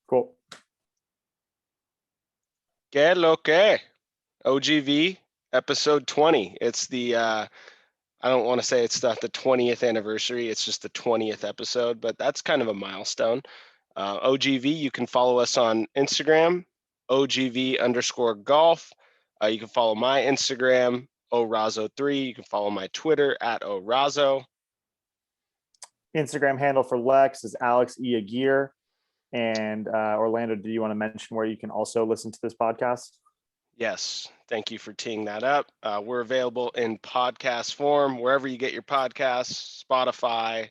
Cool. Que lo que? OGV episode 20. It's the I don't want to say it's not the 20th anniversary. It's just the 20th episode, but that's kind of a milestone. OGV, you can follow us on Instagram, OGV_golf. You can follow my Instagram, Orazo3. You can follow my Twitter at Orazo. Instagram handle for Lex is Alex E. Aguirre. And Orlando, do you want to mention where you can also listen to this podcast? Yes. Thank you for teeing that up. We're available in podcast form, wherever you get your podcasts, Spotify,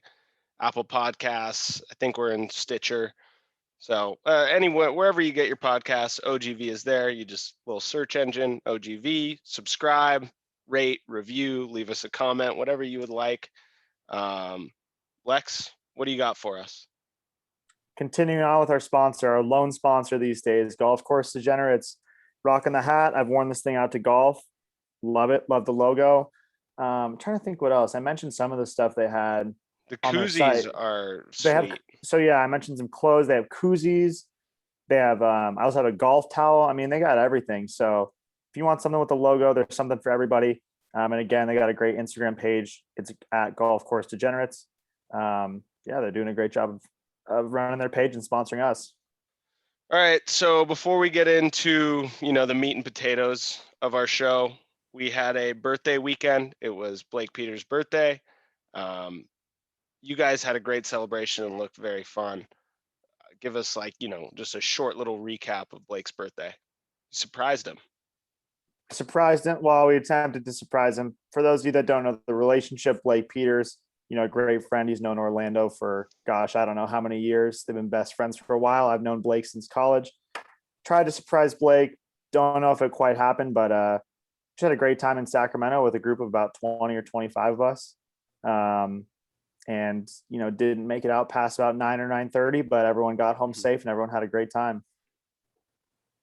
Apple Podcasts. I think we're in Stitcher. So anywhere, wherever you get your podcasts, OGV is there. You just little search engine, OGV, subscribe, rate, review, leave us a comment, whatever you would like. Lex, what do you got for us? Continuing on with our sponsor, our lone sponsor these days, Golf Course Degenerates. Rocking the hat. I've worn this thing out to golf. Love it. Love the logo. I'm trying to think what else. I mentioned some of the stuff they had. The on their koozies site. are They have, sweet. so yeah, I mentioned some clothes. They have koozies. They have, I also have a golf towel. I mean, they got everything. So if you want something with the logo, there's something for everybody. And again, they got a great Instagram page. It's at Golf Course Degenerates. Yeah, they're doing a great job of running their page and sponsoring us. All right, so before we get into, the meat and potatoes of our show, we had a birthday weekend. It was Blake Peters' birthday. You guys had a great celebration and looked very fun. Give us just a short little recap of Blake's birthday. You surprised him. Surprised him. Well, we attempted to surprise him. For those of you that don't know the relationship, Blake Peters, a great friend. He's known Orlando for, gosh, I don't know how many years. They've been best friends for a while. I've known Blake since college. Tried to surprise Blake. Don't know if it quite happened, but just had a great time in Sacramento with a group of about 20 or 25 of us. And, didn't make it out past about 9 or 9:30, but everyone got home safe and everyone had a great time.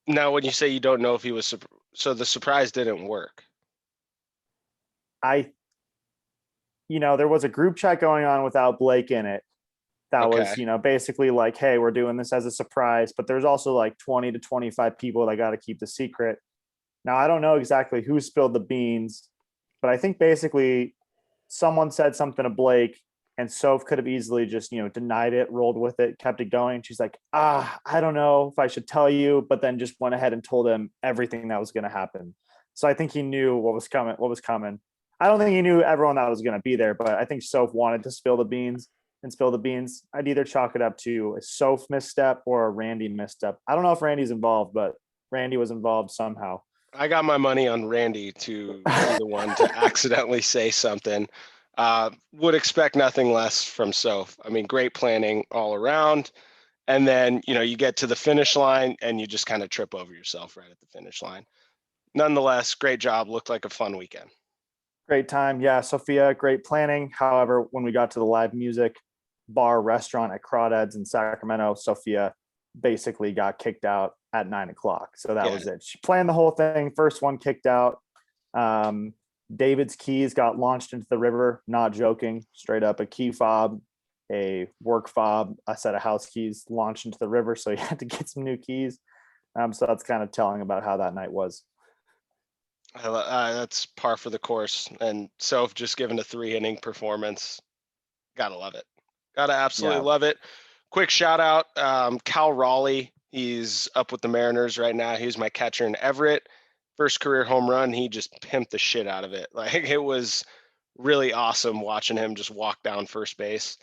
Now, when you say you don't know if he was, so the surprise didn't work. There was a group chat going on without Blake in it. That was, Okay. Basically like, hey, we're doing this as a surprise. But there's also like 20 to 25 people that got to keep the secret. Now, I don't know exactly who spilled the beans, but I think basically someone said something to Blake and Soph could have easily just, denied it, rolled with it, kept it going. She's like, I don't know if I should tell you, but then just went ahead and told him everything that was going to happen. So I think he knew what was coming. I don't think he knew everyone that was going to be there, but I think Soph wanted to spill the beans. I'd either chalk it up to a Soph misstep or a Randy misstep. I don't know if Randy's involved, but Randy was involved somehow. I got my money on Randy to be the one to accidentally say something. Would expect nothing less from Soph. I mean, great planning all around. And then, you get to the finish line and you just kind of trip over yourself right at the finish line. Nonetheless, great job. Looked like a fun weekend. Great time. Yeah, Sophia, great planning. However, when we got to the live music bar restaurant at Crawdads in Sacramento, Sophia basically got kicked out at 9:00. So that was it. She planned the whole thing. First one kicked out. David's keys got launched into the river. Not joking. Straight up a key fob, a work fob, a set of house keys launched into the river. So he had to get some new keys. So that's kind of telling about how that night was. That's par for the course. And Soph just given a 3-inning performance. Gotta love it. Gotta absolutely love it. Quick shout out, Cal Raleigh. He's up with the Mariners right now. He was my catcher in Everett. First career home run. He just pimped the shit out of it. Like, it was really awesome watching him just walk down first base.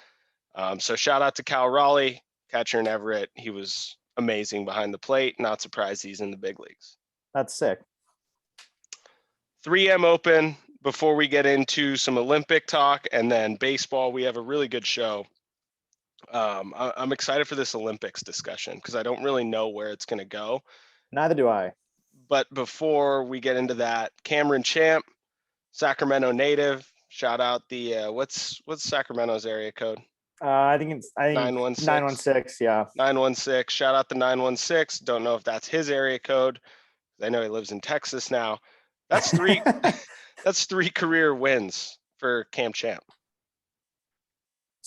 So shout out to Cal Raleigh, catcher in Everett. He was amazing behind the plate. Not surprised he's in the big leagues. That's sick. 3M Open. Before we get into some Olympic talk and then baseball, we have a really good show. I'm excited for this Olympics discussion because I don't really know where it's going to go. Neither do I. But before we get into that, Cameron Champ, Sacramento native. Shout out the what's Sacramento's area code? I think it's 916. 916. Yeah, 916. Shout out the 916. Don't know if that's his area code. I know he lives in Texas now. That's three. That's 3 career wins for Cam Champ.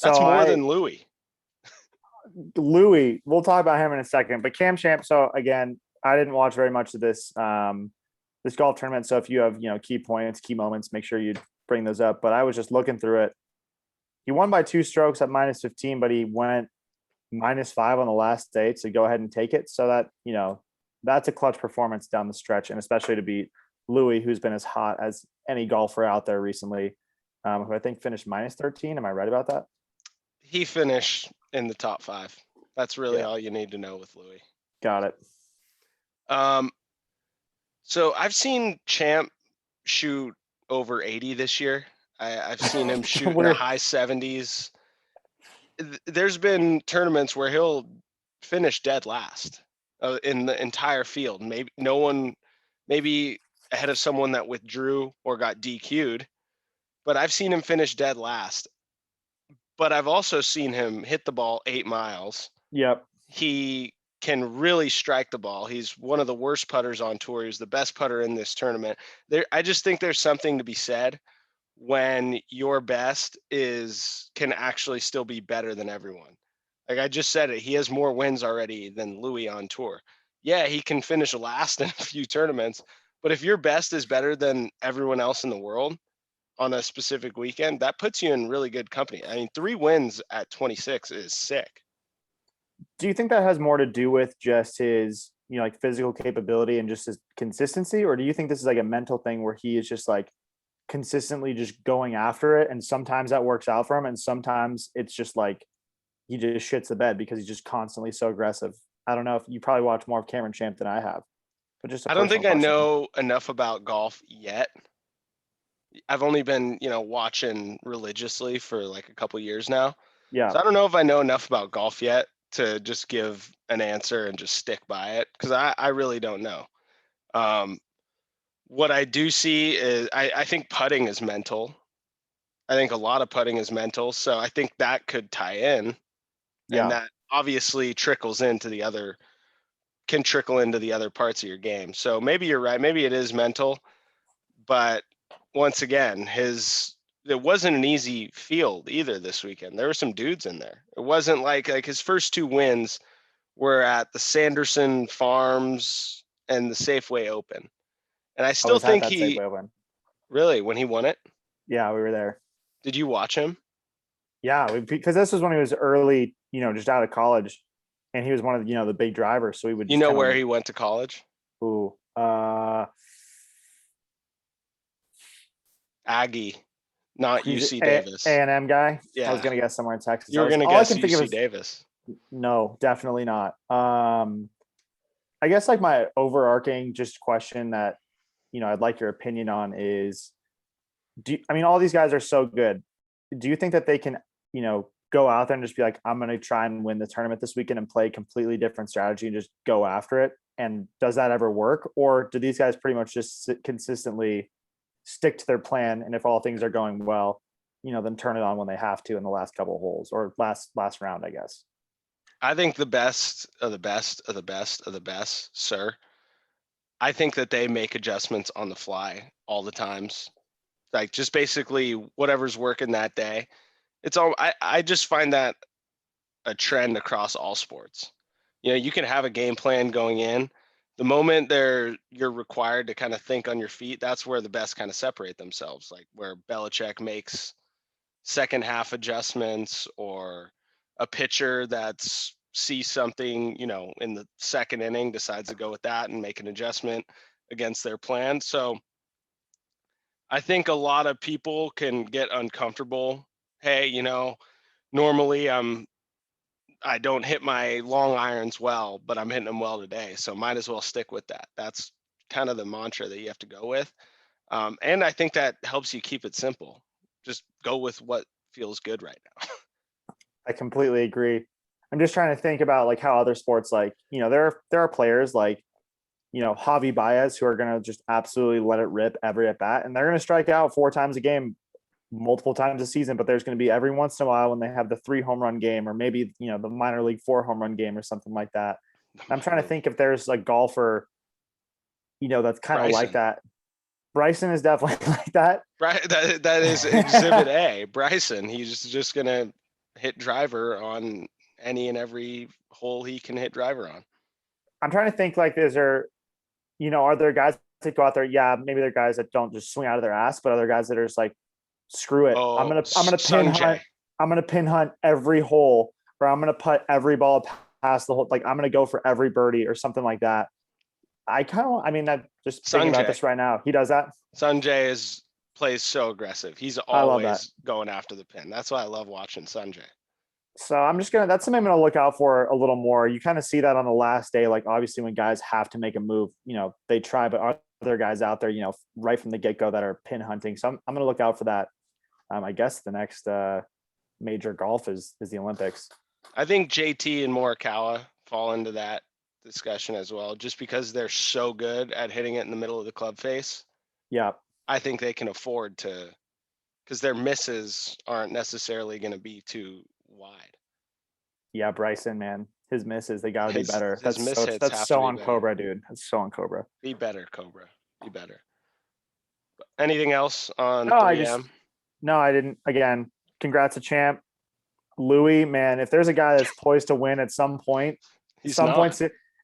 That's more than Louis. Louis, we'll talk about him in a second. But Cam Champ. So again, I didn't watch very much of this this golf tournament. So if you have key points, key moments, make sure you bring those up. But I was just looking through it. He won by 2 strokes at -15, but he went -5 on the last day to go ahead and take it. So that that's a clutch performance down the stretch, and especially to beat Louis, who's been as hot as any golfer out there recently, who I think finished -13. Am I right about that? He finished in the top 5. That's really Yeah. all you need to know with Louis. Got it. So I've seen Champ shoot over 80 this year. I've seen him shoot in the high 70s. There's been tournaments where he'll finish dead last in the entire field. Maybe ahead of someone that withdrew or got DQ'd, but I've seen him finish dead last. But I've also seen him hit the ball 8 miles. Yep. He can really strike the ball. He's one of the worst putters on tour. He's the best putter in this tournament. I just think there's something to be said when your best can actually still be better than everyone. Like I just said it, he has more wins already than Louis on tour. Yeah, he can finish last in a few tournaments, but if your best is better than everyone else in the world on a specific weekend, that puts you in really good company. I mean, 3 wins at 26 is sick. Do you think that has more to do with just his, like physical capability and just his consistency? Or do you think this is like a mental thing where he is just like consistently just going after it? And sometimes that works out for him. And sometimes it's just like, he just shits the bed because he's just constantly so aggressive. I don't know if you probably watch more of Cameron Champ than I have, but just I don't think I know enough about golf yet. I've only been, watching religiously for like a couple years now. Yeah. So I don't know if I know enough about golf yet to just give an answer and just stick by it, because I really don't know. What I do see is I think putting is mental. I think a lot of putting is mental. So I think that could tie in. Yeah. And that obviously can trickle into the other parts of your game. So maybe you're right. Maybe it is mental. But once again, it wasn't an easy field either this weekend. There were some dudes in there. It wasn't like his first 2 wins were at the Sanderson Farms and the Safeway Open. And I still think really, when he won it? Yeah, we were there. Did you watch him? Yeah, because this was when he was early, just out of college, and he was one of the big drivers. So we would. Where he went to college? Ooh, Aggie, not UC Davis. A&M guy. Yeah, I was gonna guess somewhere in Texas. You were gonna guess UC Davis. No, definitely not. I guess like my overarching just question that I'd like your opinion on is, all these guys are so good. Do you think that they can go out there and just be like, I'm going to try and win the tournament this weekend and play a completely different strategy and just go after it? And does that ever work? Or do these guys pretty much just consistently stick to their plan? And if all things are going well, then turn it on when they have to in the last couple of holes or last round, I guess. I think the best of the best of the best of the best, sir. I think that they make adjustments on the fly all the times. Like just basically whatever's working that day. I just find that a trend across all sports. You can have a game plan going in. The moment you're required to kind of think on your feet, that's where the best kind of separate themselves. Like where Belichick makes second half adjustments, or a pitcher sees something, in the second inning, decides to go with that and make an adjustment against their plan. So I think a lot of people can get uncomfortable. Hey, normally I don't hit my long irons well, but I'm hitting them well today. So might as well stick with that. That's kind of the mantra that you have to go with. And I think that helps you keep it simple. Just go with what feels good right now. I completely agree. I'm just trying to think about like how other sports, like, there are players like, Javi Baez, who are going to just absolutely let it rip every at bat, and they're going to strike out 4 times a game, multiple times a season. But there's going to be every once in a while when they have the 3 home run game, or maybe, the minor league 4 home run game or something like that. I'm trying to think if there's a golfer, that's kind of like that. Bryson is definitely like that. Right. That is exhibit A. Bryson, he's just going to hit driver on any and every hole he can hit driver on. I'm trying to think like, are there guys that go out there? Yeah, maybe they're guys that don't just swing out of their ass, but other guys that are just like, screw it. I'm Oh, gonna pin hunt. I'm gonna pin hunt every hole, or I'm gonna put every ball past the hole. Like I'm gonna go for every birdie or something like that. I'm just thinking about this right now. He does that. Sanjay plays so aggressive. He's I love that. always going after the pin. That's why I love watching Sanjay. So that's something I'm going to look out for a little more. You kind of see that on the last day. Like obviously when guys have to make a move, they try, but other guys out there, right from the get go that are pin hunting. So I'm going to look out for that. I guess the next major golf is the Olympics. I think JT and Morikawa fall into that discussion as well, just because they're so good at hitting it in the middle of the club face. Yeah. I think they can afford to, because their misses aren't necessarily going to be too wide. Yeah, Bryson, man, his misses, they got to be better. That's that's so on Cobra, dude. That's so on Cobra. Be better, Cobra. Be better. Anything else on no, 3M? No, I didn't. Again, congrats to champ. Louis, man, if there's a guy that's poised to win at some point, he's gonna win.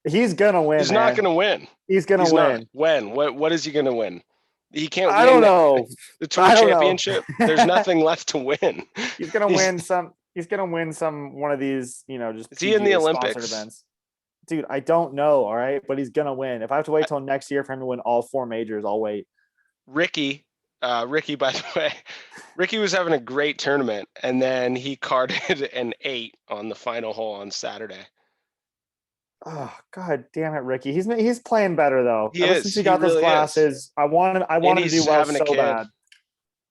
He's not gonna win. He's gonna win. When? What is he gonna win? He can't win. I don't know. The Tour Championship. There's nothing left to win. He's gonna win some. He's gonna win one of these. Just is he in the Olympics events? Dude, I don't know. All right, but he's gonna win. If I have to wait till next year for him to win all 4 majors, I'll wait. Ricky, by the way, Ricky was having a great tournament, and then he carded an 8 on the final hole on Saturday. Oh God damn it, Ricky! He's playing better though. Since he got those glasses, I wanted to do well so bad.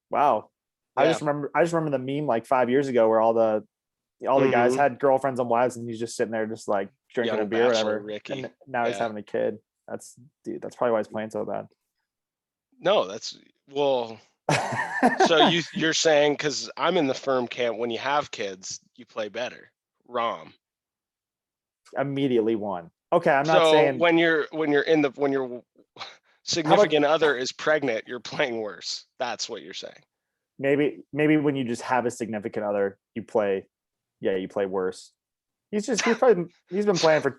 Wow, yeah. I just remember the meme like 5 years ago where all the guys had girlfriends and wives, and he's just sitting there just like drinking a beer, or whatever. Ricky. And now he's having a kid. That's probably why he's playing so bad. No, so you're saying, because I'm in the firm camp, when you have kids, you play better. Rom. Immediately won. Okay, I'm not saying when your significant other is pregnant, you're playing worse. That's what you're saying. Maybe when you just have a significant other, you play worse. He's been playing for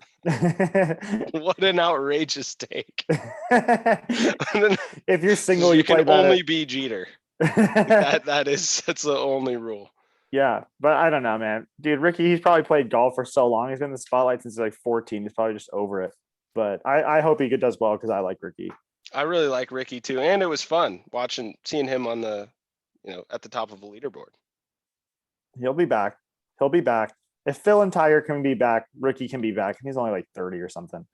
what an outrageous take. If you're single, you can only be Jeter. That's the only rule. Yeah, but I don't know, man. Dude, Ricky, he's probably played golf for so long. He's been in the spotlight since he's like 14. He's probably just over it. But I hope he does well because I like Ricky. I really like Ricky too. And it was fun seeing him on the, at the top of a leaderboard. He'll be back. If Phil and Tiger can be back, Ricky can be back. And he's only like 30 or something.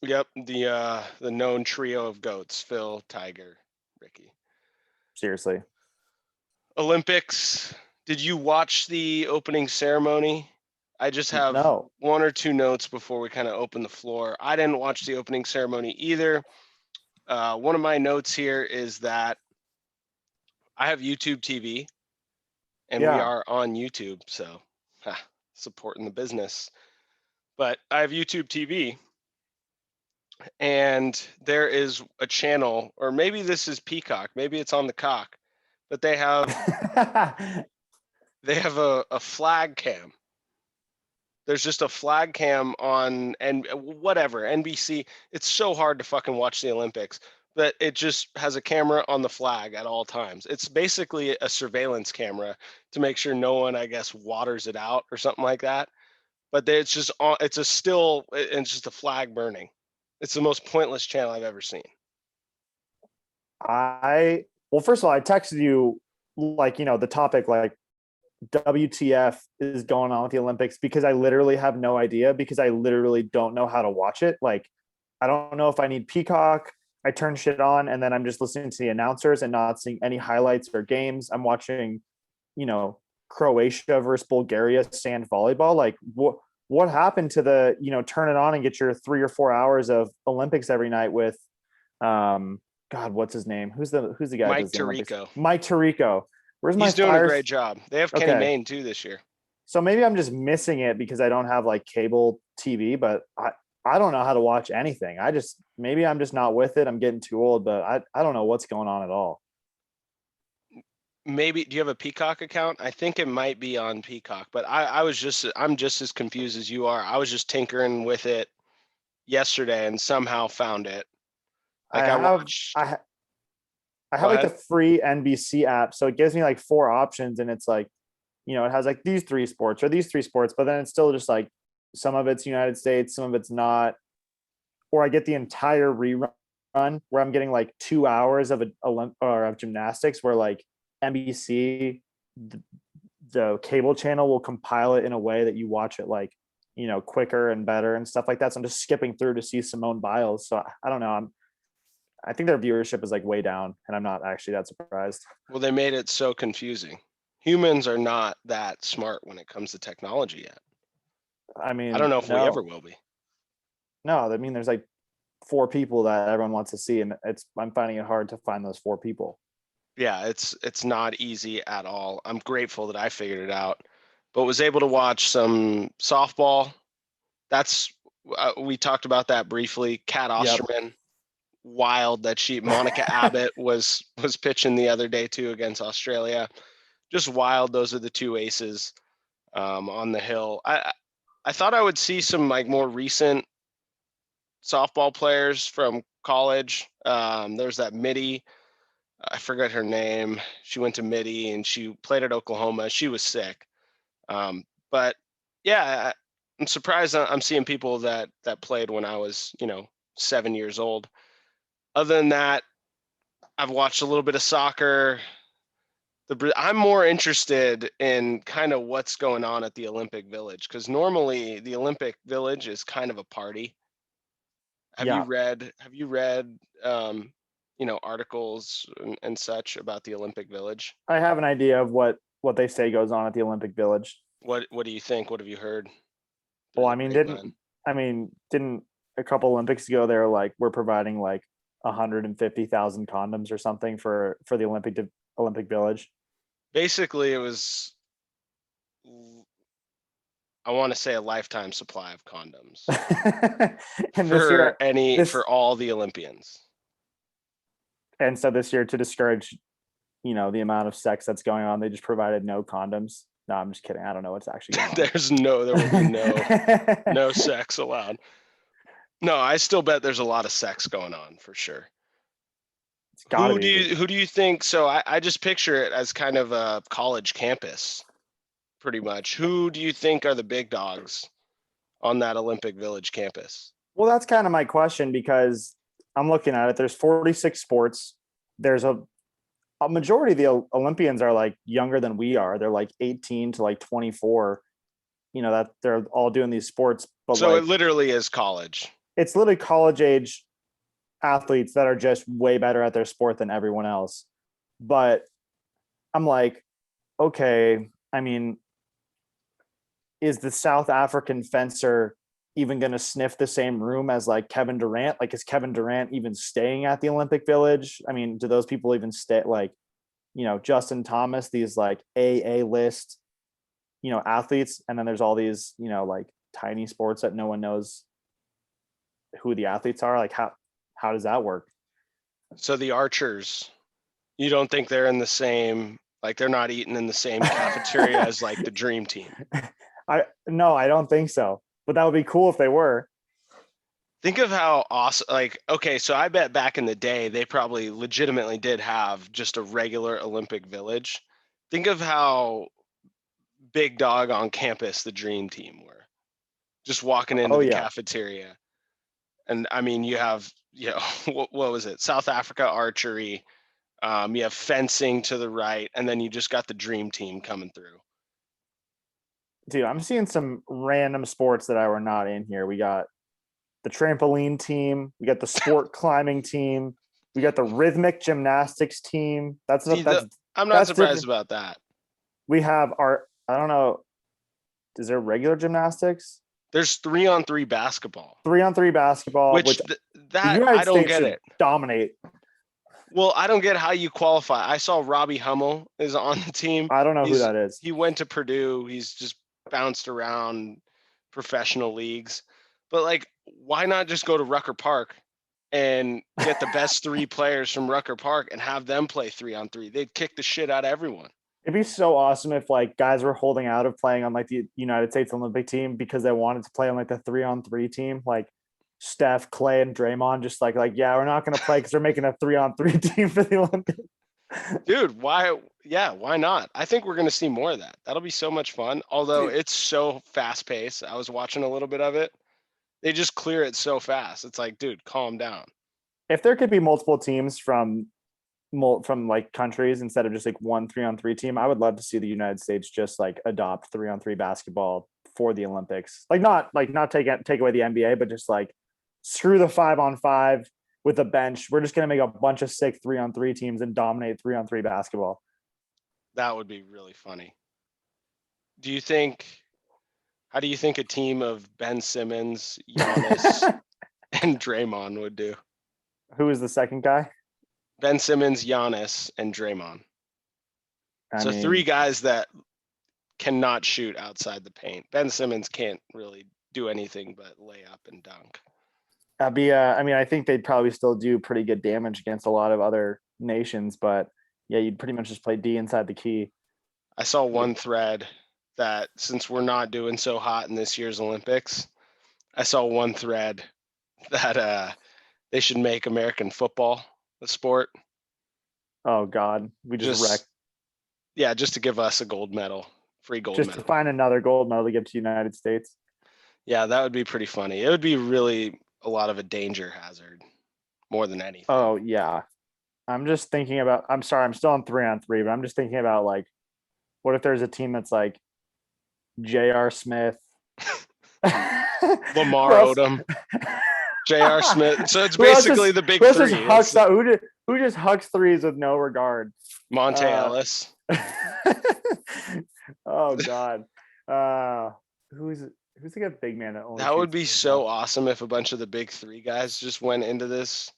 Yep. The known trio of GOATs, Phil, Tiger, Ricky. Seriously. Olympics. Did you watch the opening ceremony? I just have 1 or 2 notes before we kind of open the floor. I didn't watch the opening ceremony either. One of my notes here is that I have YouTube TV, and we are on YouTube, so supporting the business. But I have YouTube TV, and there is a channel, or maybe this is Peacock, maybe it's on the cock, but they have a flag cam. There's just a flag cam on, and whatever, NBC. It's so hard to fucking watch the Olympics, but it just has a camera on the flag at all times. It's basically a surveillance camera to make sure no one, I guess, waters it out or something like that. But it's just a flag burning. It's the most pointless channel I've ever seen. First of all, I texted you the topic WTF is going on with the Olympics, because I literally have no idea, because I literally don't know how to watch it. Like, I don't know if I need Peacock. I turn shit on and then I'm just listening to the announcers and not seeing any highlights or games. I'm watching, Croatia versus Bulgaria sand volleyball. Like what happened to the, turn it on and get your 3 or 4 hours of Olympics every night with, God, what's his name? Who's the guy? Mike Tirico. Mike Tirico. He's doing a great job. They have Kenny Mayne too this year. So maybe I'm just missing it because I don't have like cable TV, but I don't know how to watch anything. Maybe I'm just not with it. I'm getting too old, but I don't know what's going on at all. maybe, do you have a Peacock account? I think it might be on Peacock, but I'm just as confused as you are. I was just tinkering with it yesterday and somehow found it. I Like I have watched, I ha- I go have like the ahead. free NBC app, so it gives me like four options, and it's like, it has like these three sports or these three sports, but then it's still just like some of it's United States, some of it's not, or I get the entire rerun where I'm getting like 2 hours of or of gymnastics, where like NBC, the cable channel will compile it in a way that you watch it like, quicker and better and stuff like that. So I'm just skipping through to see Simone Biles. So I don't know. I think their viewership is like way down, and I'm not actually that surprised. Well, they made it so confusing. Humans are not that smart when it comes to technology yet. I I don't mean, know if we ever no, will be. no. I mean, there's like four people that everyone wants to see, and I'm finding it hard to find those four people. Yeah, it's not easy at all. I'm grateful that I figured it out, but was able to watch some softball. That's we talked about that briefly. Kat Yep. Osterman, wild that Monica Abbott was pitching the other day too against Australia. Just wild. Those are the two aces on the hill. I thought I would see some like more recent softball players from college. There's that Mitty. I forget her name. She went to Mitty and she played at Oklahoma. She was sick. But yeah, I'm surprised I'm seeing people that played when I was, 7 years old. Other than that, I've watched a little bit of soccer. I'm more interested in kind of what's going on at the Olympic Village, because normally the Olympic Village is kind of a party. Yeah, Have you read articles and such about the Olympic Village? I have an idea of what they say goes on at the Olympic Village. What do you think? What have you heard through Well, the grapevine? didn't a couple Olympics ago they're like, we're providing like 150,000 condoms or something for the Olympic Village. Basically, it was, I want to say, a lifetime supply of condoms And for this for all the Olympians. this year, to discourage, the amount of sex that's going on, they just provided no condoms. No, I'm just kidding. I don't know what's actually going on. There will be no sex allowed. No, I still bet there's a lot of sex going on for sure. It's gotta be. Who do you think? So I just picture it as kind of a college campus, pretty much. Who do you think are the big dogs on that Olympic Village campus? Well, that's kind of my question, because I'm looking at it. There's 46 sports. There's a majority of the Olympians are like younger than we are. They're like 18 to like 24. That they're all doing these sports, but So it like literally is college. it's literally college age athletes that are just way better at their sport than everyone else. But I'm like, okay, I mean, is the South African fencer even going to sniff the same room as like Kevin Durant? Like, is Kevin Durant even staying at the Olympic Village? I mean, do those people even stay? Like, Justin Thomas, these like list, athletes, and then there's all these, like tiny sports that no one knows who the athletes are. Like, how does that work? So the archers, you don't think they're in the same, like they're not eating in the same cafeteria as like the dream team? No, I don't think so. But that would be cool if they were. Think of how awesome, like, okay, so I bet back in the day, they probably legitimately did have just a regular Olympic Village. Think of how big dog on campus the dream team were, just walking into Oh the yeah. cafeteria. And I mean, you have, what was it? South Africa archery. You have fencing to the right, and then you just got the dream team coming through. Dude, I'm seeing some random sports that I were not in here. We got the trampoline team, we got the sport climbing team, we got the rhythmic gymnastics team. See, I'm not That's surprised different. about that. We have I don't know, is there regular gymnastics? There's 3-on-3 basketball, 3-on-3 basketball, which which the that I United don't States get should it. dominate. Well, I don't get how you qualify. I saw Robbie Hummel is on the team. I don't know who that is. He went to Purdue. He's just bounced around professional leagues. But like, why not just go to Rucker Park and get the best 3 players from Rucker Park and have them play 3-on-3. They'd kick the shit out of everyone. It'd be so awesome if like guys were holding out of playing on like the United States Olympic team because they wanted to play on like the 3-on-3 team, like Steph, Clay, and Draymond. Just like yeah, we're not going to play because they're making a 3-on-3 team for the Olympics. Dude, why? Yeah, why not? I think we're going to see more of that. That'll be so much fun. Although it's so fast paced. I was watching a little bit of it. They just clear it so fast. It's like, dude, calm down. If there could be multiple teams from like countries instead of just like one 3-on-3 team, I would love to see the United States just like adopt 3-on-3 basketball for the Olympics. Like not take away the NBA, but just like screw the 5-on-5 with a bench. We're just gonna make a bunch of sick 3-on-3 teams and dominate 3-on-3 basketball. That would be really funny. How do you think a team of Ben Simmons, Giannis, and Draymond would do? Who is the second guy? Ben Simmons, Giannis, and Draymond. I mean, 3 guys that cannot shoot outside the paint. Ben Simmons can't really do anything but lay up and dunk. That'd be I mean, I think they'd probably still do pretty good damage against a lot of other nations, but yeah, you'd pretty much just play D inside the key. I saw one thread that since we're not doing so hot in this year's Olympics, I saw one thread that they should make American football a sport. Oh God, we just wrecked. Yeah, just to give us a gold medal, free gold medal. Just to find another gold medal to give to the United States. Yeah, that would be pretty funny. It would be really a lot of a danger hazard more than anything. Oh yeah. I'm just thinking about, I'm sorry, I'm still on 3-on-3, but I'm just thinking about like, what if there's a team that's like J.R. Smith, Lamar Odom, J.R. Smith. So it's basically the big 3. Who just hucks threes with no regard? Monte Ellis. Oh God. Who's the good big man that only? That would be so awesome if a bunch of the big 3 guys just went into this.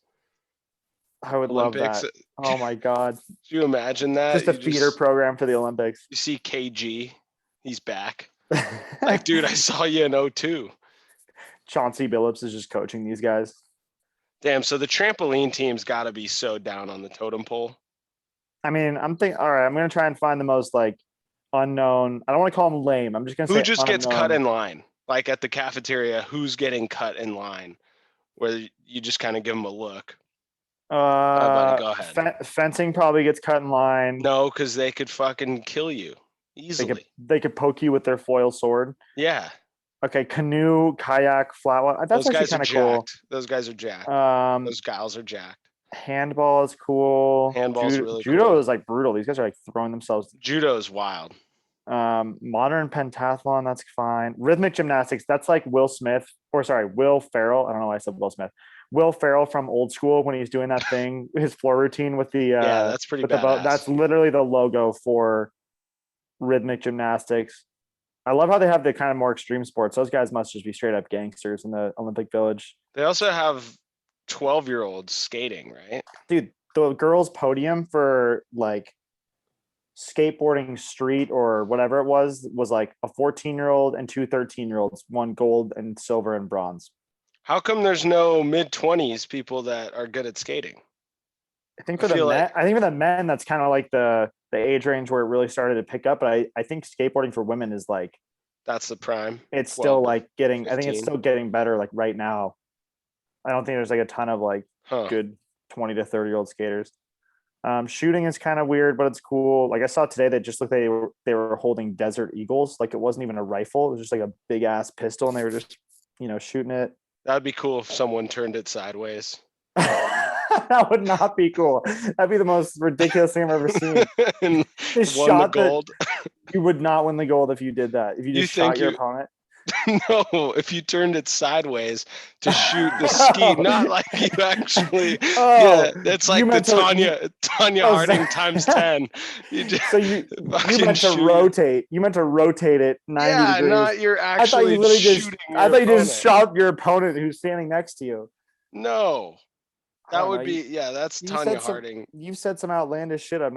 I would Olympics. love that. Oh my God. Do you imagine that? Just a feeder program for the Olympics. You see KG, he's back. Like, dude, I saw you in 02. Chauncey Billups is just coaching these guys. Damn, so the trampoline team's got to be so down on the totem pole. I mean, all right, I'm going to try and find the most like unknown. I don't want to call them lame. I'm just going to say who just gets cut in line? Like at the cafeteria, who's getting cut in line? Where you just kind of give them a look. Buddy, go ahead. Fencing probably gets cut in line. No, because they could fucking kill you easily. They could poke you with their foil sword. Yeah. Okay, canoe, kayak, flatwater. That's actually kind of cool. Those guys are jacked. Those gals are jacked. Handball is cool. Handball's really cool. Judo is like brutal. These guys are like throwing themselves. Judo is wild. Modern pentathlon, that's fine. Rhythmic gymnastics, that's like Will Ferrell. I don't know why I said Will Smith. Will Ferrell from Old School when he's doing that thing, his floor routine with the yeah, that's pretty badass. That's literally the logo for rhythmic gymnastics. I love how they have the kind of more extreme sports. Those guys must just be straight up gangsters in the Olympic Village. They also have 12-year-olds skating, right? Dude, the girls' podium for like skateboarding street or whatever it was like a 14-year-old and 2 13-year-olds won gold and silver and bronze. How come there's no mid-20s people that are good at skating? I think for the men, that's kind of like the age range where it really started to pick up. But I think skateboarding for women is like, that's the prime. It's still like getting, 15. I think it's still getting better like right now. I don't think there's like a ton of like good 20 to 30-year-old skaters. Shooting is kind of weird, but it's cool. Like I saw today that just looked like they were holding Desert Eagles. Like it wasn't even a rifle. It was just like a big ass pistol and they were just, shooting it. That'd be cool if someone turned it sideways. That would not be cool. That'd be the most ridiculous thing I've ever seen. Won the gold. You would not win the gold if you did that. If you just shot your opponent. No, if you turned it sideways to shoot the ski, not like you actually. That's like the Tanya Harding times 10. You meant to rotate. You meant to rotate it 90 degrees. Not you're actually shooting. I thought you just shot your opponent who's standing next to you. No. That would be that's Tanya Harding. You've said some outlandish shit. I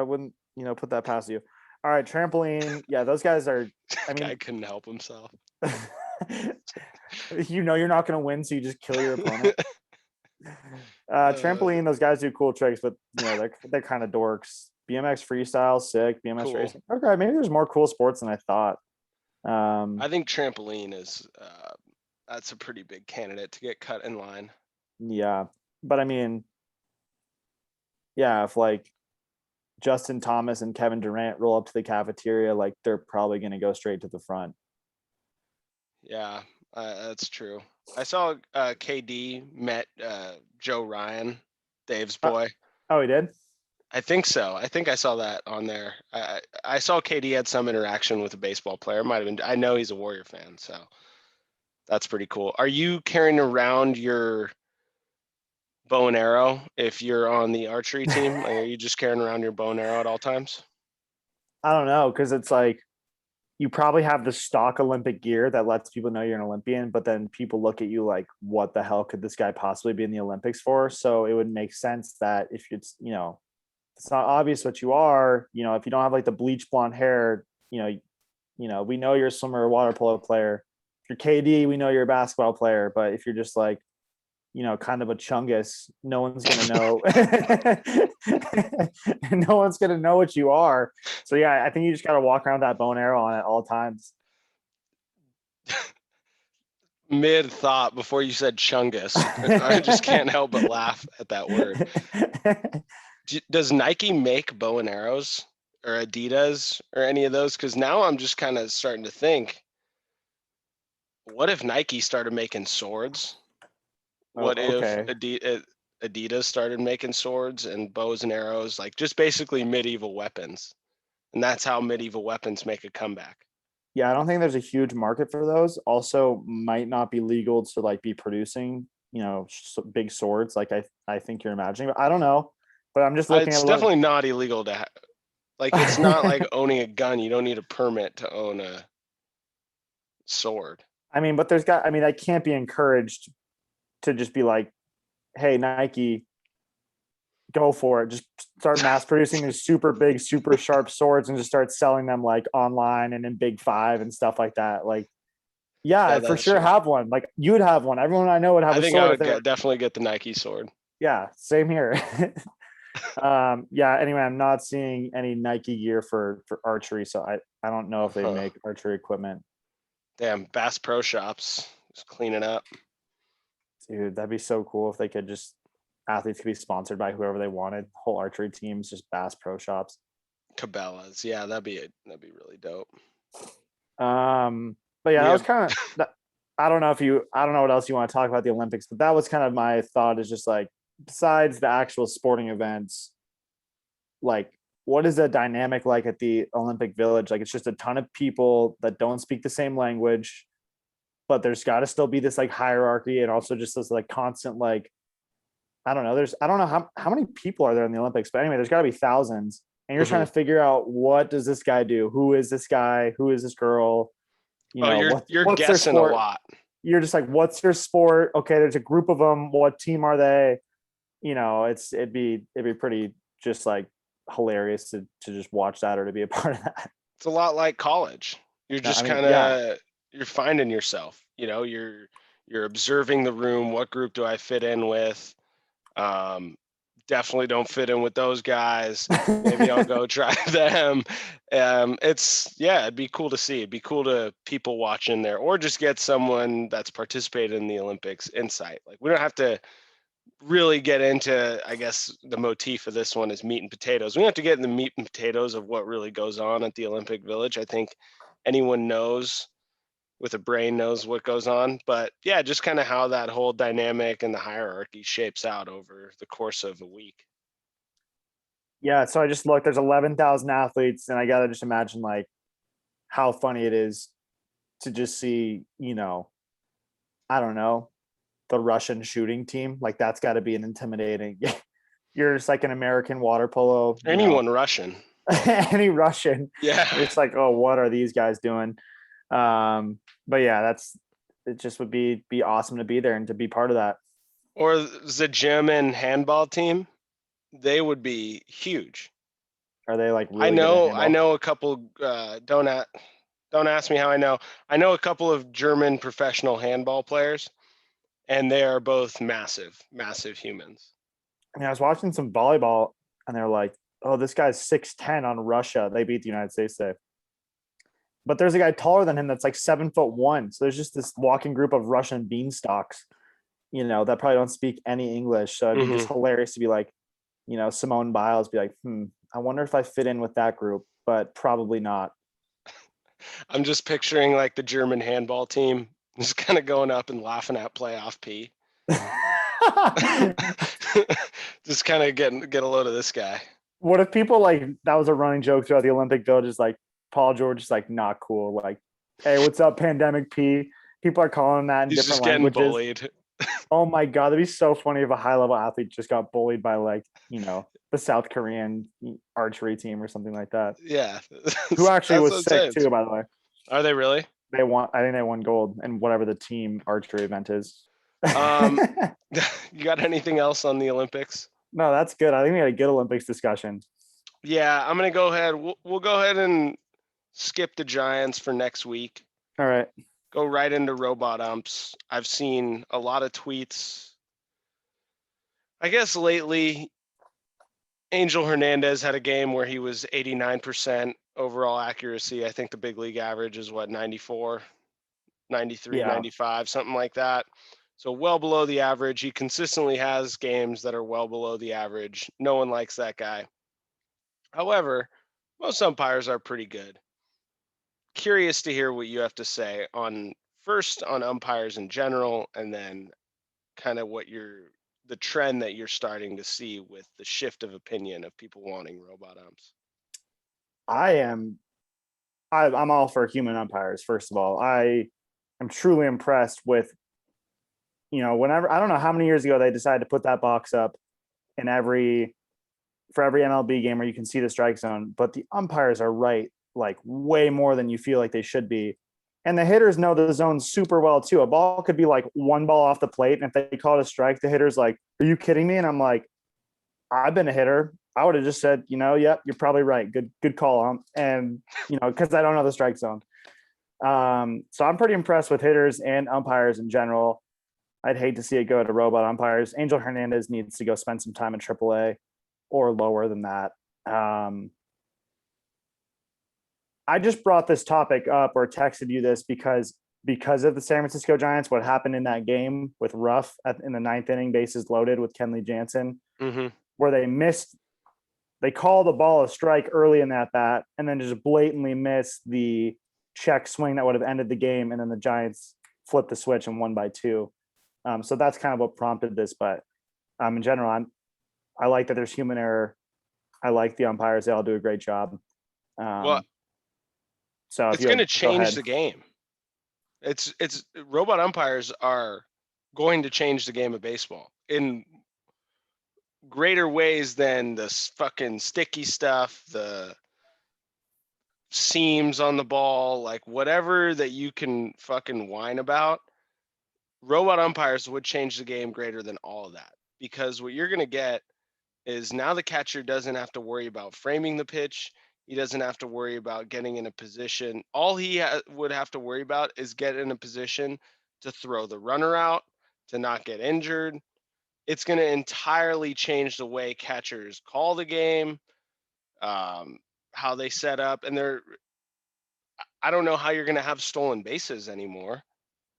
wouldn't, put that past you. All right, trampoline. Yeah, those guys are. I mean, guy couldn't help himself. You're not going to win, so you just kill your opponent. Trampoline, those guys do cool tricks, but they're kind of dorks. BMX freestyle, sick. BMX Cool. racing. Okay, maybe there's more cool sports than I thought. I think trampoline is that's a pretty big candidate to get cut in line. Yeah, but I mean, yeah, if like Justin Thomas and Kevin Durant roll up to the cafeteria, like they're probably going to go straight to the front. Yeah, that's true. I saw KD met Joe Ryan, Dave's Uh, boy. oh, he did? I think so. I think I saw that on there. I saw KD had some interaction with a baseball player. Might have been. I know he's a Warrior fan, so that's pretty cool. Are you carrying around your bow and arrow if you're on the archery team? Like, are you just carrying around your bow and arrow at all times? I don't know, because it's like you probably have the stock Olympic gear that lets people know you're an Olympian, but then people look at you like, what the hell could this guy possibly be in the Olympics for? So it would make sense that if it's, it's not obvious what you are, if you don't have like the bleach blonde hair, we know you're a swimmer or water polo player. If you're KD, we know you're a basketball player. But if you're just like, kind of a chungus, no one's gonna know. No one's gonna know what you are. So yeah, I think you just gotta walk around with that bow and arrow on at all times. Mid thought before you said chungus, I just can't help but laugh at that word. Does Nike make bow and arrows or Adidas or any of those? Because now I'm just kind of starting to think, what if Nike started making swords? What if Okay. Adidas started making swords and bows and arrows, like just basically medieval weapons? And that's how medieval weapons make a comeback. Yeah, I don't think there's a huge market for those. Also, might not be legal to like be producing, big swords like I think you're imagining. But I don't know. But I'm just looking It's at what. definitely not illegal to like, it's not like owning a gun. You don't need a permit to own a sword. I mean, but I can't be encouraged to just be like, hey, Nike, go for it. Just start mass producing these super big, super sharp swords and just start selling them like online and in Big Five and stuff like that. Like, yeah, Yeah, I'd for that's sure true. have one. Like, you would have one. Everyone I know would have I a think I sword if would they were. definitely get the Nike sword. Yeah, same here. Yeah. Anyway, I'm not seeing any Nike gear for archery, so I don't know if they make archery equipment. Damn, Bass Pro Shops just cleaning up. Dude, that'd be so cool if they could just athletes could be sponsored by whoever they wanted. Whole archery teams, just Bass Pro Shops. Cabela's, yeah, that'd be really dope. But yeah, that was kind of. I don't know what else you want to talk about the Olympics, but that was kind of my thought. Is just like, besides the actual sporting events, like what is the dynamic like at the Olympic Village? Like it's just a ton of people that don't speak the same language, but there's got to still be this like hierarchy and also just this like constant like, I don't know. I don't know how many people are there in the Olympics, but anyway, there's got to be thousands. And you're trying to figure out, what does this guy do? Who is this guy? Who is this girl? You're What's their guessing a sport? lot. You're just like, what's your sport? Okay, there's a group of them. What team are they? It'd be pretty just like hilarious to just watch that or to be a part of that. It's a lot like college. You're just kind of you're finding yourself. You're observing the room. What group do I fit in with? Definitely don't fit in with those guys. Maybe I'll go try them. It'd be cool to see. It'd be cool to people watching there, or just get someone that's participated in the Olympics insight. Like, we don't have to really get into, I guess the motif of this one is meat and potatoes. We don't have to get in the meat and potatoes of what really goes on at the Olympic Village. I think anyone knows with a brain knows what goes on, but yeah, just kind of how that whole dynamic and the hierarchy shapes out over the course of a week. Yeah, so I just looked, there's 11,000 athletes, and I got to just imagine like how funny it is to just see, I don't know, the Russian shooting team. Like that's got to be an intimidating. You're just like an American water polo. Anyone Russian. Any Russian. Yeah. It's like, oh, what are these guys doing? But yeah, it just would be awesome to be there and to be part of that. Or the German handball team, they would be huge. Are they like really I good at know a couple, don't ask me how I know. I know a couple of German professional handball players, And they are both massive, massive humans. I mean, I was watching some volleyball, and they're like, "Oh, this guy's 6'10" on Russia. They beat the United States today." But there's a guy taller than him that's like 7'1". So there's just this walking group of Russian beanstalks, that probably don't speak any English. So it'd be just hilarious to be like, Simone Biles be like, I wonder if I fit in with that group, but probably not. I'm just picturing like the German handball team just kind of going up and laughing at playoff P. Just kind of get a load of this guy. What if people like that was a running joke throughout the Olympic Village? Is like Paul George is like not cool. Like, hey, what's up, Pandemic P? People are calling him that in He's different just getting languages. bullied. Oh my god, that'd be so funny if a high level athlete just got bullied by like, the South Korean archery team or something like that. Yeah. Who actually That's was sick too, by the way. Are they really? I think they won gold in whatever the team archery event is. You got anything else on the Olympics? No, that's good. I think we had a good Olympics discussion. Yeah, I'm gonna go ahead. We'll go ahead and skip the Giants for next week. All right. Go right into robot umps. I've seen a lot of tweets. I guess lately, Angel Hernandez had a game where he was 89% overall accuracy. I think the big league average is 94, 93, 95, something like that. So well below the average. He consistently has games that are well below the average. No one likes that guy. However, most umpires are pretty good. Curious to hear what you have to say on umpires in general, and then kind of the trend that you're starting to see with the shift of opinion of people wanting robot umps. I'm all for human umpires. First of all, I am truly impressed with, whenever, I don't know how many years ago they decided to put that box up in for every MLB game where you can see the strike zone, but the umpires are right, like way more than you feel like they should be. And the hitters know the zone super well too. A ball could be like one ball off the plate, and if they call it a strike, the hitter's like, "Are you kidding me?" And I'm like, "I've been a hitter. I would have just said, yep, you're probably right. Good call." And because I don't know the strike zone. So I'm pretty impressed with hitters and umpires in general. I'd hate to see it go to robot umpires. Angel Hernandez needs to go spend some time in AAA or lower than that. I just brought this topic up or texted you this because of the San Francisco Giants, what happened in that game with Ruff in the ninth inning, bases loaded with Kenley Jansen, where they called the ball a strike early in that bat and then just blatantly missed the check swing that would have ended the game. And then the Giants flipped the switch and won by 2. So that's kind of what prompted this. But in general, I like that there's human error. I like the umpires. They all do a great job. So it's going to change the game. It's robot umpires are going to change the game of baseball in greater ways than the fucking sticky stuff, the seams on the ball, like whatever that you can fucking whine about. Robot umpires would change the game greater than all of that, because what you're going to get is now the catcher doesn't have to worry about framing the pitch. He doesn't have to worry about getting in a position. All he would have to worry about is get in a position to throw the runner out, to not get injured. It's going to entirely change the way catchers call the game, how they set up. And I don't know how you're going to have stolen bases anymore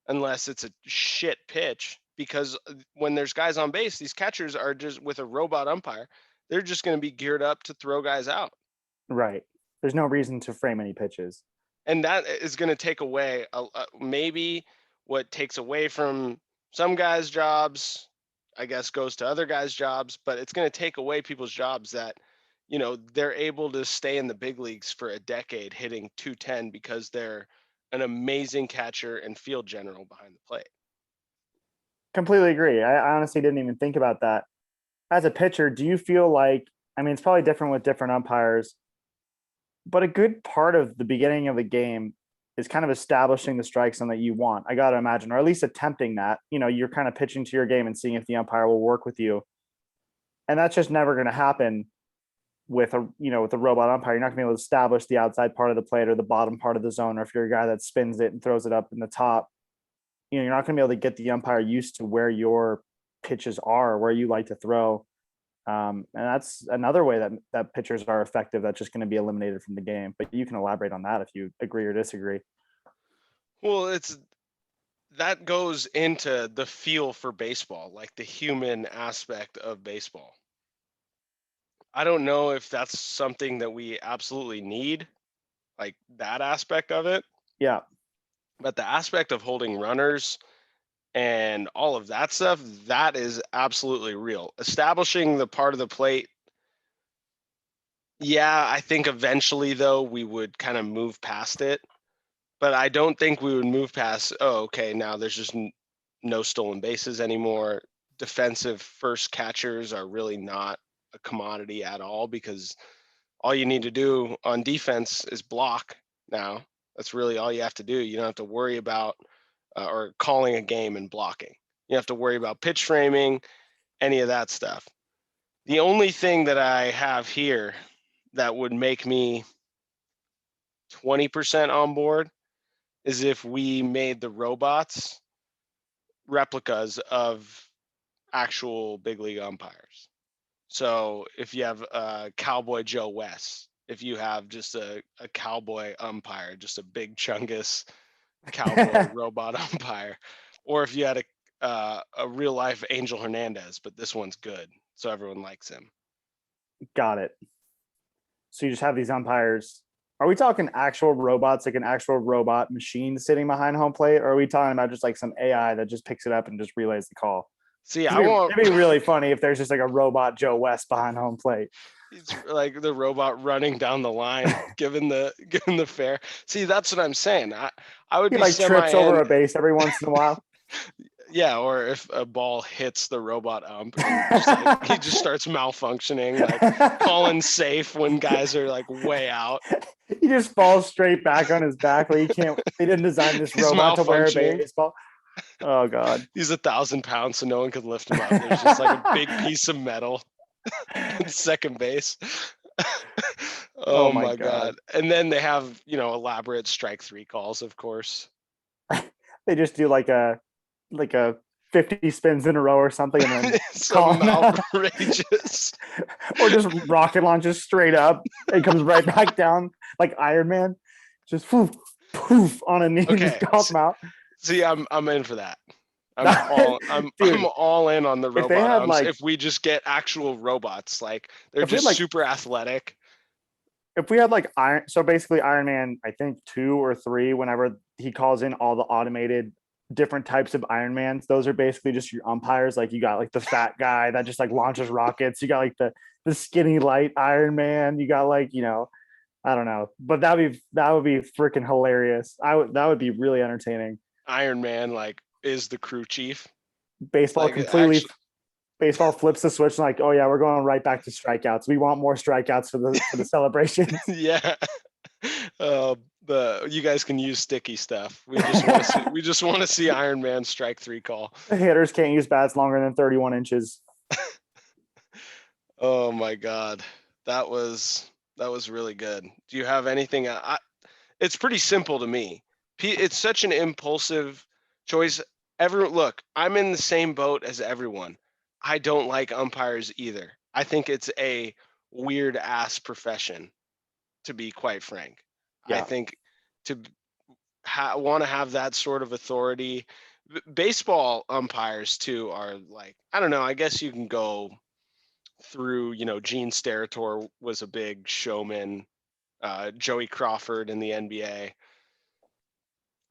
unless it's a shit pitch, because when there's guys on base, these catchers are just, with a robot umpire, they're just going to be geared up to throw guys out. Right. There's no reason to frame any pitches. And that is going to take away maybe what takes away from some guys' jobs, I guess, goes to other guys' jobs, but it's going to take away people's jobs that, they're able to stay in the big leagues for a decade hitting 210 because they're an amazing catcher and field general behind the plate. Completely agree. I honestly didn't even think about that. As a pitcher, do you feel like, it's probably different with different umpires, but a good part of the beginning of the game is kind of establishing the strike zone that you want. I got to imagine, or at least attempting that. You're kind of pitching to your game and seeing if the umpire will work with you. And that's just never going to happen with a robot umpire. You're not going to be able to establish the outside part of the plate or the bottom part of the zone, or if you're a guy that spins it and throws it up in the top. you're not going to be able to get the umpire used to where your pitches are, where you like to throw. And that's another way that pitchers are effective. That's just going to be eliminated from the game. But you can elaborate on that if you agree or disagree. Well, that goes into the feel for baseball, like the human aspect of baseball. I don't know if that's something that we absolutely need, like that aspect of it, Yeah. but the aspect of holding runners and all of that stuff, that is absolutely real. Establishing the part of the plate. Yeah, I think eventually though we would kind of move past it, but I don't think we would move past, oh, okay, now there's just no stolen bases anymore. Defensive first catchers are really not a commodity at all because all you need to do on defense is block now. That's really all you have to do. You don't have to worry about or calling a game and blocking. You have to worry about pitch framing, any of that stuff. The only thing that I have here that would make me 20% on board is if we made the robots replicas of actual big league umpires. So if you have Cowboy Joe West, if you have just a cowboy umpire, just a big chungus cowboy robot umpire, or if you had a real life Angel Hernandez, but this one's good, so everyone likes him. Got it. So you just have these umpires. Are we talking actual robots, like an actual robot machine sitting behind home plate? Or are we talking about just like some AI that just picks it up and just relays the call? See, It'd be really funny if there's just like a robot Joe West behind home plate. It's like the robot running down the line, given the fair. See, that's what I'm saying. I would He be like trips over a base every once in a while. Yeah, or if a ball hits the robot ump and just like, he just starts malfunctioning, like calling safe when guys are like way out. He just falls straight back on his back. Like he can't. They didn't design this He's robot to wear a malfunctioning. baseball. Oh God. He's 1,000 pounds, so no one could lift him up. There's just like a big piece of metal at second base. Oh my God. And then they have, elaborate strike three calls, of course. They just do like a 50 spins in a row or something, and then some outrageous. Or just rocket launches straight up and comes right back down like Iron Man. Just poof, poof on a knee and just golf them out. See, I'm in for that. I'm all in on the robot umps. If we just get actual robots, like they're just super athletic. If we had like basically Iron Man, I think 2 or 3, whenever he calls in all the automated different types of Iron Mans, those are basically just your umpires. Like you got like the fat guy that just like launches rockets. You got like the skinny light Iron Man. You got like, I don't know, but that would be freaking hilarious. That would be really entertaining. Iron Man is the crew chief. Baseball completely. Baseball flips the switch and like, oh yeah, we're going right back to strikeouts. We want more strikeouts for the celebrations. Yeah. You guys can use sticky stuff. We just want to see Iron Man strike three call. The hitters can't use bats longer than 31 inches. Oh my God. That was really good. Do you have anything? It's pretty simple to me. It's such an impulsive choice. Look, I'm in the same boat as everyone. I don't like umpires either. I think it's a weird ass profession, to be quite frank. Yeah. I think to want to have that sort of authority. Baseball umpires too are like, I don't know, I guess you can go through, Gene Steratore was a big showman, Joey Crawford in the NBA,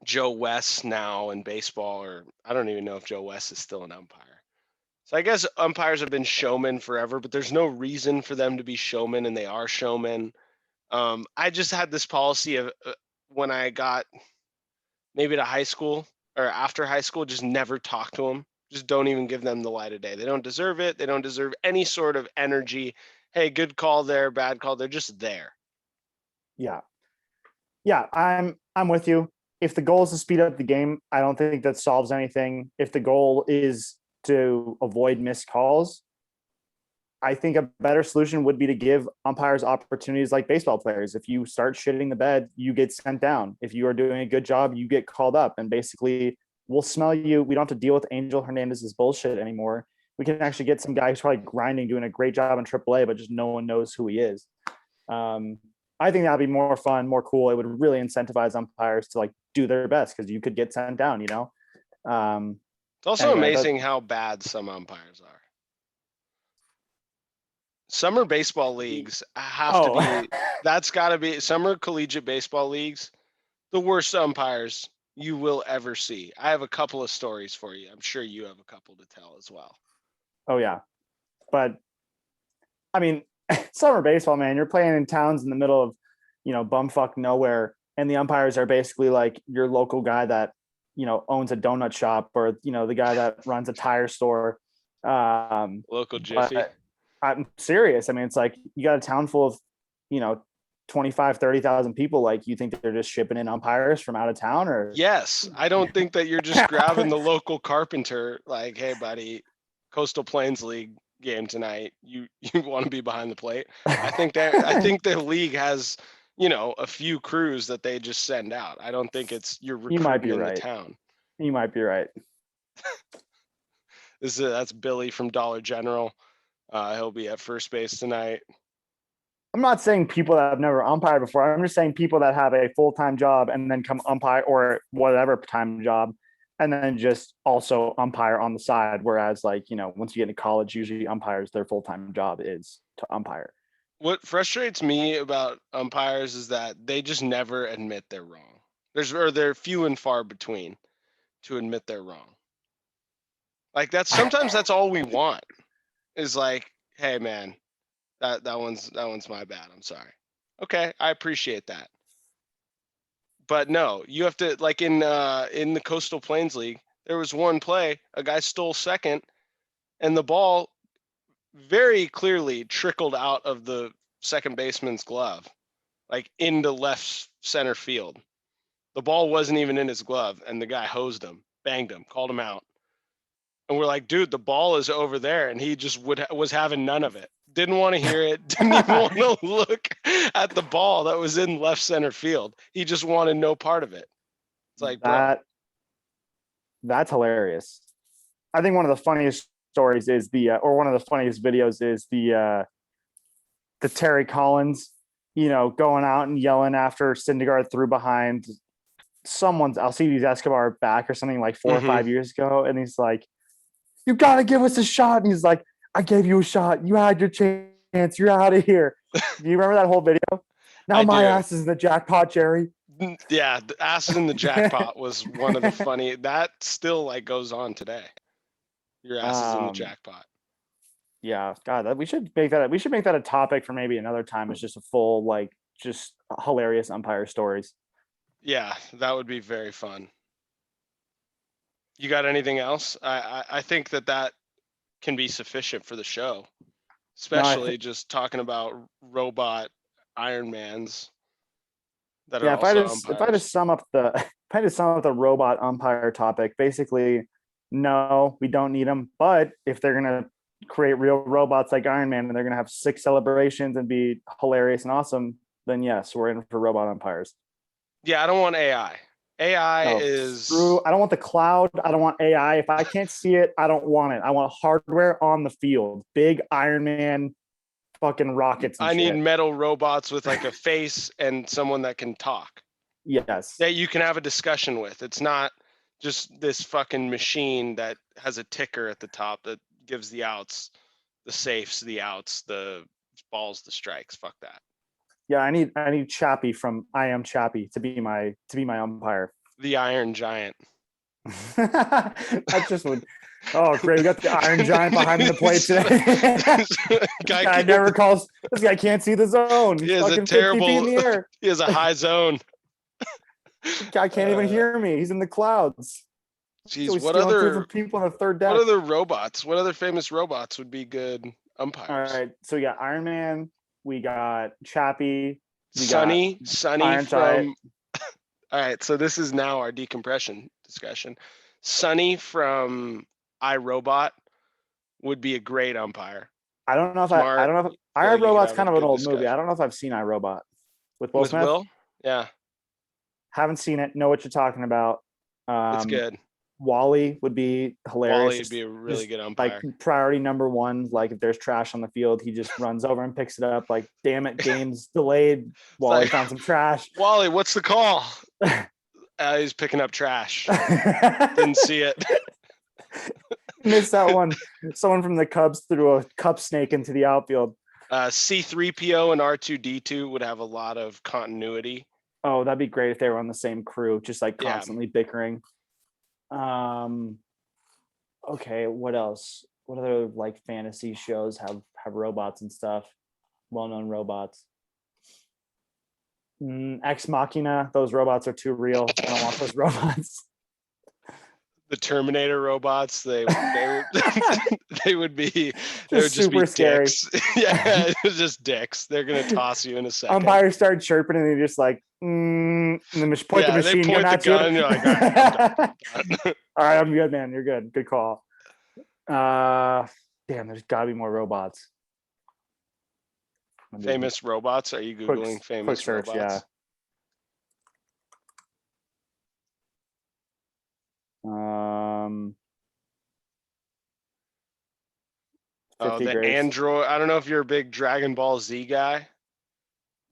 Joe West now in baseball, or I don't even know if Joe West is still an umpire. So I guess umpires have been showmen forever, but there's no reason for them to be showmen, and they are showmen. I just had this policy of when I got maybe to high school or after high school, just never talk to them. Just don't even give them the light of day. They don't deserve it. They don't deserve any sort of energy. Hey, good call there, bad call. They're just there. Yeah. Yeah, I'm with you. If the goal is to speed up the game, I don't think that solves anything. If the goal is to avoid missed calls, I think a better solution would be to give umpires opportunities like baseball players. If you start shitting the bed, you get sent down. If you are doing a good job, you get called up. And basically, we'll smell you. We don't have to deal with Angel Hernandez's bullshit anymore. We can actually get some guy who's probably grinding, doing a great job in AAA, but just no one knows who he is. I think that'd be more fun, more cool. It would really incentivize umpires to like do their best because you could get sent down, you know? It's also amazing how bad some umpires are. Summer baseball leagues have to be, that's got to be, summer collegiate baseball leagues, the worst umpires you will ever see. I have a couple of stories for you. I'm sure you have a couple to tell as well. Oh, yeah. But, I mean, summer baseball, man, you're playing in towns in the middle of, you know, bumfuck nowhere. And the umpires are basically like your local guy that, you know, owns a donut shop, or, you know, the guy that runs a tire store. Local Jiffy. I'm serious. I mean, it's like you got a town full of, you know, 25, 30,000 people. Like, you think that they're just shipping in umpires from out of town? Or yes, I don't think that you're just grabbing the local carpenter like, hey buddy, Coastal Plains League game tonight, you want to be behind the plate. I think the league has, you know, a few crews that they just send out. I don't think it's you're recruiting in the town. You might be right. That's Billy from Dollar General. He'll be at first base tonight. I'm not saying people that have never umpired before. I'm just saying people that have a full-time job and then come umpire, or whatever time job, and then just also umpire on the side. Whereas, like, you know, once you get into college, usually umpires, their full-time job is to umpire. What frustrates me about umpires is that they just never admit they're wrong. They're few and far between to admit they're wrong. Like, sometimes that's all we want is like, hey man, that one's my bad. I'm sorry. Okay, I appreciate that. But no, you have to, like, in the Coastal Plains League, there was one play, a guy stole second, and the ball very clearly trickled out of the second baseman's glove, like into left center field. The ball wasn't even in his glove, and the guy hosed him, banged him, called him out. And we're like, dude, the ball is over there. And he just was having none of it. Didn't want to hear it. Didn't even want to look at the ball that was in left center field. He just wanted no part of it. It's like, bro. That's hilarious. I think one of the funniest stories is or one of the funniest videos is the Terry Collins, you know, going out and yelling after Syndergaard threw behind someone's Alcides Escobar back or something like 4 or 5 years ago. And he's like, you got to give us a shot. And he's like, I gave you a shot. You had your chance. You're out of here. Do you remember that whole video? Now my ass is in the jackpot, Jerry. Yeah, the ass in the jackpot was one of the funny. That still like goes on today. Your ass is in the jackpot. Yeah, God, we should make that a topic for maybe another time. It's just a full, like, just hilarious umpire stories. Yeah, that would be very fun. You got anything else? I think that can be sufficient for the show, especially just talking about robot Ironmans that are also umpires. If I just sum up the robot umpire topic, basically, no, we don't need them. But if they're gonna create real robots like Iron Man and they're gonna have 6 celebrations and be hilarious and awesome, then yes, we're in for robot umpires. Yeah, I don't want AI. AI is true. I don't want the cloud. I don't want AI. If I can't see it, I don't want it. I want hardware on the field. Big Iron Man fucking rockets. I need metal robots with like a face and someone that can talk. Yes. That you can have a discussion with. It's not just this fucking machine that has a ticker at the top that gives the outs, the safes, the outs, the balls, the strikes. Fuck that. Yeah, I need Chappie from I Am Chappie to be my umpire. The Iron Giant. That's just what. Oh, great! We got the Iron Giant behind the plate today. Guy never calls. This guy can't see the zone. He has a terrible. 50 feet in the air. He has a high zone. Guy can't even hear me. He's in the clouds. Jeez, what other people on the third deck? What other robots? What other famous robots would be good umpires? All right, so we got Iron Man. We got Chappie. Sunny from. All right, so this is now our decompression discussion. Sunny from iRobot would be a great umpire. I don't know if iRobot's kind of an old movie. I don't know if I've seen iRobot with Will Smith. Yeah. Haven't seen it. Know what you're talking about. It's good. Wally would be hilarious. Wally would be a really Just good like umpire. priority number one. Like if there's trash on the field, he just runs over and picks it up. Like, damn it, game's delayed. Wally like, found some trash. Wally, what's the call? He's picking up trash. Didn't see it. Missed that one. Someone from the Cubs threw a cup snake into the outfield. C3PO and R2D2 would have a lot of continuity. Oh, that'd be great if they were on the same crew, just like constantly bickering. Okay, what else? What other like fantasy shows have robots and stuff? Well-known robots. Ex Machina. Those robots are too real. I don't want those robots. The Terminator robots, they would be, they would just super be scary. dicks. Yeah, it was just dicks. They're gonna toss you in a second. Umpires start chirping and they just like, and then point the machine they point gun the at you. gun. You're like, all right, I'm done. All right, I'm good, man. You're good. Good call. Damn, there's got to be more robots. Famous robots? Are you Googling famous quick search, robots? Yeah. The greats. Android. I don't know if you're a big Dragon Ball Z guy.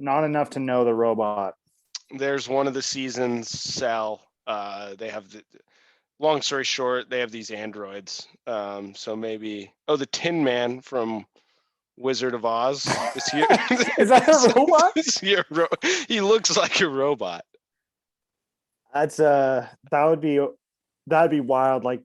Not enough to know the robot. There's one of the seasons, Cell. They have the. Long story short, they have these androids. So maybe. Oh, the Tin Man from Wizard of Oz. Is that a robot? He looks like a robot. That's that'd be wild. Like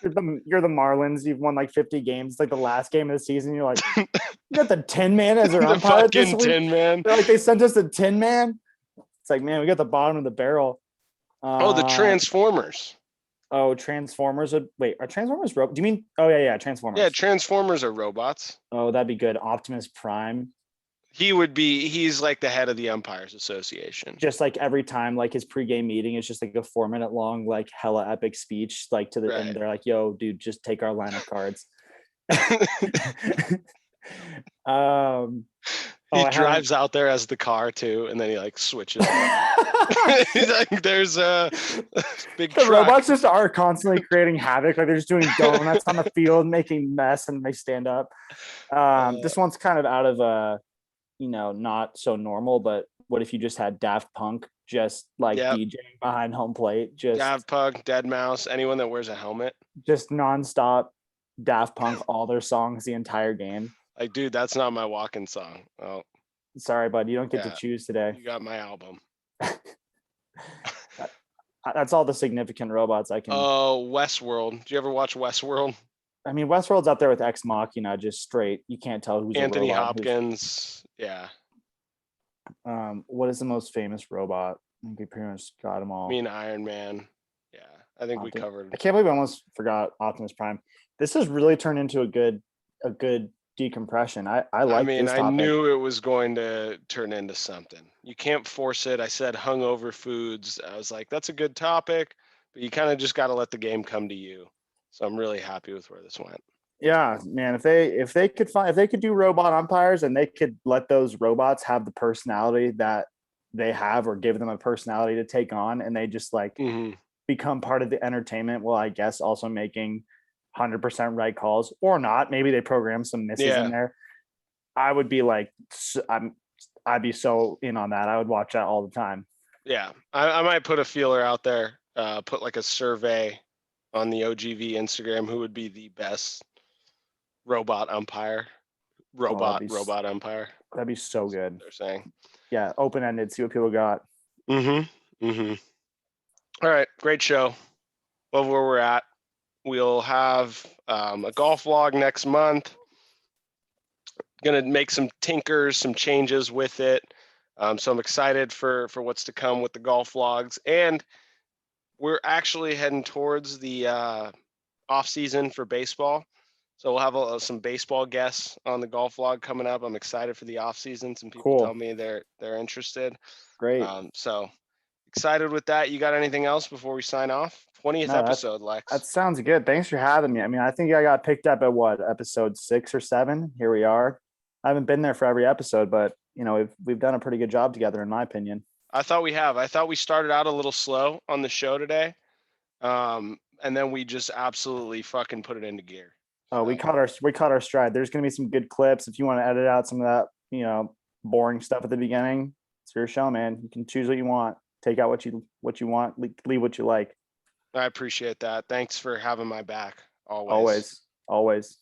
you're the Marlins. You've won like 50 games. It's like the last game of the season. You're like, you got the Tin Man as their umpire this week. Tin Man. They're like, they sent us the Tin Man. It's like, man, we got the bottom of the barrel. The Transformers. Oh, Transformers. Wait, are Transformers do you mean? Oh yeah, Transformers. Yeah, Transformers are robots. Oh, that'd be good. Optimus Prime. He's like the head of the Umpires Association. Just like every time, like his pregame meeting is just like a 4-minute long, like hella epic speech, like to the right. end. They're like, yo, dude, just take our line of cards. He drives out there as the car too, and then he like switches. He's like, there's a big the truck. Robots just are constantly creating havoc. Like they're just doing donuts on the field, making mess, and they stand up. This one's kind of out of not so normal, but what if you just had Daft Punk just like DJing behind home plate? Just Daft Punk, Dead Mouse, anyone that wears a helmet. Just nonstop Daft Punk, all their songs the entire game. Like, dude, that's not my walking song. Oh, sorry, bud. You don't get to choose today. You got my album. That's all the significant robots I can. Oh, Westworld. Do you ever watch Westworld? I mean, Westworld's up there with Ex Machina, just straight. You can't tell who's Anthony a robot, Hopkins. Yeah. What is the most famous robot? I think we pretty much got them all. I mean, Iron Man. Yeah, I think we covered. I can't believe I almost forgot Optimus Prime. This has really turned into a good decompression. I like. I mean, this I topic. knew it was going to turn into something. You can't force it. I said hungover foods. I was like, that's a good topic, but you kind of just got to let the game come to you. So I'm really happy with where this went. Yeah, man. If they could do robot umpires and they could let those robots have the personality that they have, or give them a personality to take on, and they just like become part of the entertainment. Well, I guess also making 100% right calls or not. Maybe they program some misses in there. I would be like, I'd be so in on that. I would watch that all the time. Yeah, I might put a feeler out there. Put like a survey on the OGV Instagram. Who would be the best robot umpire? Robot umpire. That'd be so good. They're saying. Yeah, open-ended. See what people got. All right, great show. Love where we're at. We'll have a golf vlog next month. Gonna make some tinkers, some changes with it. So I'm excited for what's to come with the golf vlogs, and we're actually heading towards the off season for baseball. So we'll have some baseball guests on the golf vlog coming up. I'm excited for the off season. Some people tell me they're interested. Great. So excited with that. You got anything else before we sign off? 20th episode, Lex. That sounds good. Thanks for having me. I mean, I think I got picked up at episode 6 or 7. Here we are. I haven't been there for every episode, but we've done a pretty good job together, in my opinion. I thought we started out a little slow on the show today. And then we just absolutely fucking put it into gear. Oh, we caught our stride. There's gonna be some good clips. If you want to edit out some of that, boring stuff at the beginning, it's your show, man. You can choose what you want. Take out what you want. Leave what you like. I appreciate that. Thanks for having my back always. Always.